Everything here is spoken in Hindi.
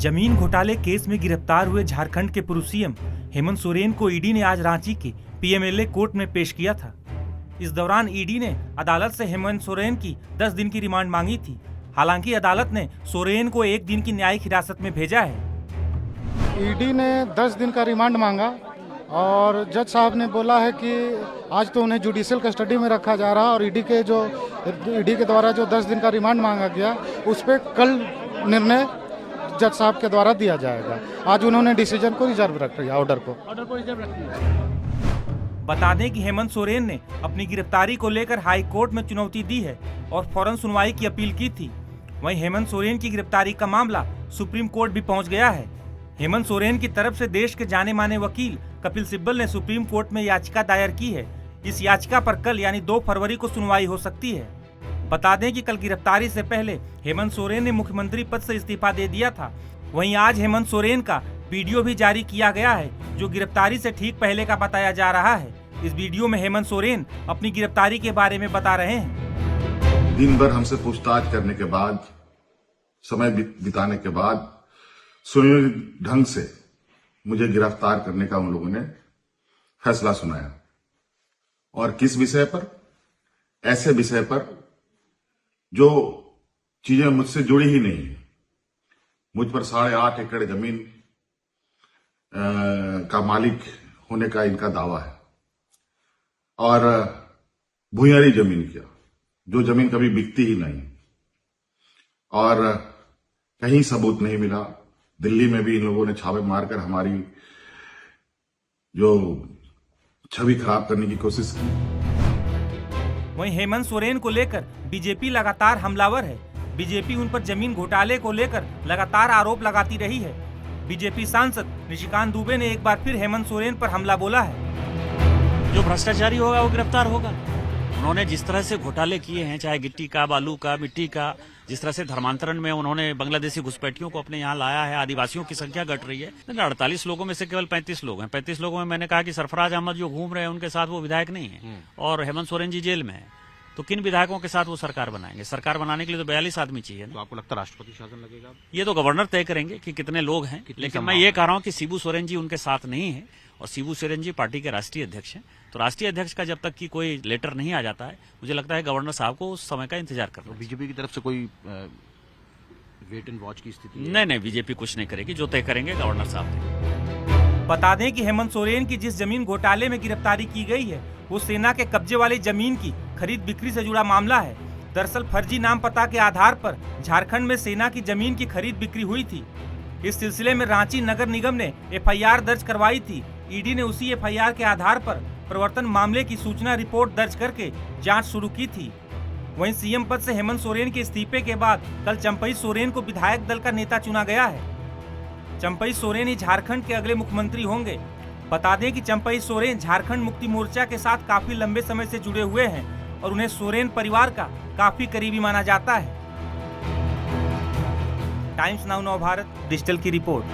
जमीन घोटाले केस में गिरफ्तार हुए झारखंड के पूर्व सीएम हेमंत सोरेन को ईडी ने आज रांची के पीएमएलए कोर्ट में पेश किया था। इस दौरान ईडी ने अदालत से हेमंत सोरेन की 10 दिन की रिमांड मांगी थी। हालांकि अदालत ने सोरेन को 1 दिन की न्यायिक हिरासत में भेजा है। ईडी ने 10 दिन का रिमांड मांगा और जज साहब ने बोला है कि आज तो उन्हें जुडिशियल कस्टडी में रखा जा रहा है और ईडी के द्वारा जो 10 दिन का रिमांड मांगा गया उस पर कल निर्णय जज साहब के द्वारा दिया जाएगा। आज उन्होंने डिसीजन को रिजर्व रख लिया, ऑर्डर को रिजर्व रख लिया। बता दें कि हेमंत सोरेन ने अपनी गिरफ्तारी को लेकर हाई कोर्ट में चुनौती दी है और फौरन सुनवाई की अपील की थी। वहीं हेमंत सोरेन की गिरफ्तारी का मामला सुप्रीम कोर्ट भी पहुंच गया है। हेमंत सोरेन की तरफ से देश के जाने माने वकील कपिल सिब्बल ने सुप्रीम कोर्ट में याचिका दायर की है। इस याचिका पर कल यानी 2 फरवरी को सुनवाई हो सकती है। बता दें कि कल गिरफ्तारी से पहले हेमंत सोरेन ने मुख्यमंत्री पद से इस्तीफा दे दिया था। वहीं आज हेमंत सोरेन का वीडियो भी जारी किया गया है जो गिरफ्तारी से ठीक पहले का बताया जा रहा है। इस वीडियो में हेमंत सोरेन अपनी गिरफ्तारी के बारे में बता रहे हैं। दिन भर हमसे पूछताछ करने के बाद, समय बिताने के बाद सुनियोजित ढंग से मुझे गिरफ्तार करने का उन लोगों ने फैसला सुनाया। और किस विषय पर? ऐसे विषय पर जो चीजें मुझसे जुड़ी ही नहीं है। मुझ पर 8.5 एकड़ जमीन का मालिक होने का इनका दावा है और भूमियारी जमीन किया, जो जमीन कभी बिकती ही नहीं और कहीं सबूत नहीं मिला। दिल्ली में भी इन लोगों ने छापे मारकर हमारी जो छवि खराब करने की कोशिश की। वहीं हेमंत सोरेन को लेकर बीजेपी लगातार हमलावर है। बीजेपी उन पर जमीन घोटाले को लेकर लगातार आरोप लगाती रही है। बीजेपी सांसद निशिकांत दुबे ने एक बार फिर हेमंत सोरेन पर हमला बोला है। जो भ्रष्टाचारी होगा वो गिरफ्तार होगा। उन्होंने जिस तरह से घोटाले किए हैं, चाहे गिट्टी का, बालू का, मिट्टी का, जिस तरह से धर्मांतरण में उन्होंने बांग्लादेशी घुसपैठियों को अपने यहाँ लाया है, आदिवासियों की संख्या घट रही है। 48 लोगों में से केवल 35 लोग हैं। 35 लोगों में मैंने कहा कि सरफराज अहमद जो घूम रहे हैं उनके साथ वो विधायक नहीं है और हेमंत सोरेन जी जेल में है। तो किन विधायकों के साथ वो सरकार बनाएंगे? सरकार बनाने के लिए तो 42 आदमी चाहिए ना। तो आपको लगता है राष्ट्रपति शासन लगेगा? ये तो गवर्नर तय करेंगे कि कितने लोग हैं। लेकिन मैं ये कह रहा हूँ कि शिबू सोरेन जी उनके साथ नहीं है और शिबू सोरेन जी पार्टी के राष्ट्रीय अध्यक्ष हैं। तो राष्ट्रीय अध्यक्ष का जब तक कि कोई लेटर नहीं आ जाता है, मुझे लगता है गवर्नर साहब को उस समय का इंतजार करना। बीजेपी की तरफ से कोई वेट एंड वॉच की स्थिति? नहीं, बीजेपी कुछ नहीं करेगी। जो तय करेंगे गवर्नर साहब। बता दें कि हेमंत सोरेन की जिस जमीन घोटाले में गिरफ्तारी की गई है वो सेना के कब्जे वाली जमीन की खरीद बिक्री से जुड़ा मामला है। दरअसल फर्जी नाम पता के आधार पर झारखंड में सेना की जमीन की खरीद बिक्री हुई थी। इस सिलसिले में रांची नगर निगम ने एफआईआर दर्ज करवाई थी। ईडी ने उसी एफआईआर के आधार पर प्रवर्तन मामले की सूचना रिपोर्ट दर्ज करके जांच शुरू की थी। वहीं सीएम पद से हेमंत सोरेन के इस्तीफे के बाद कल चंपई सोरेन को विधायक दल का नेता चुना गया है। चंपई सोरेन ही झारखंड के अगले मुख्यमंत्री होंगे। बता दें कि चंपई सोरेन झारखंड मुक्ति मोर्चा के साथ काफी लंबे समय से जुड़े हुए हैं और उन्हें सोरेन परिवार का काफी करीबी माना जाता है। टाइम्स नाउ नव भारत डिजिटल की रिपोर्ट।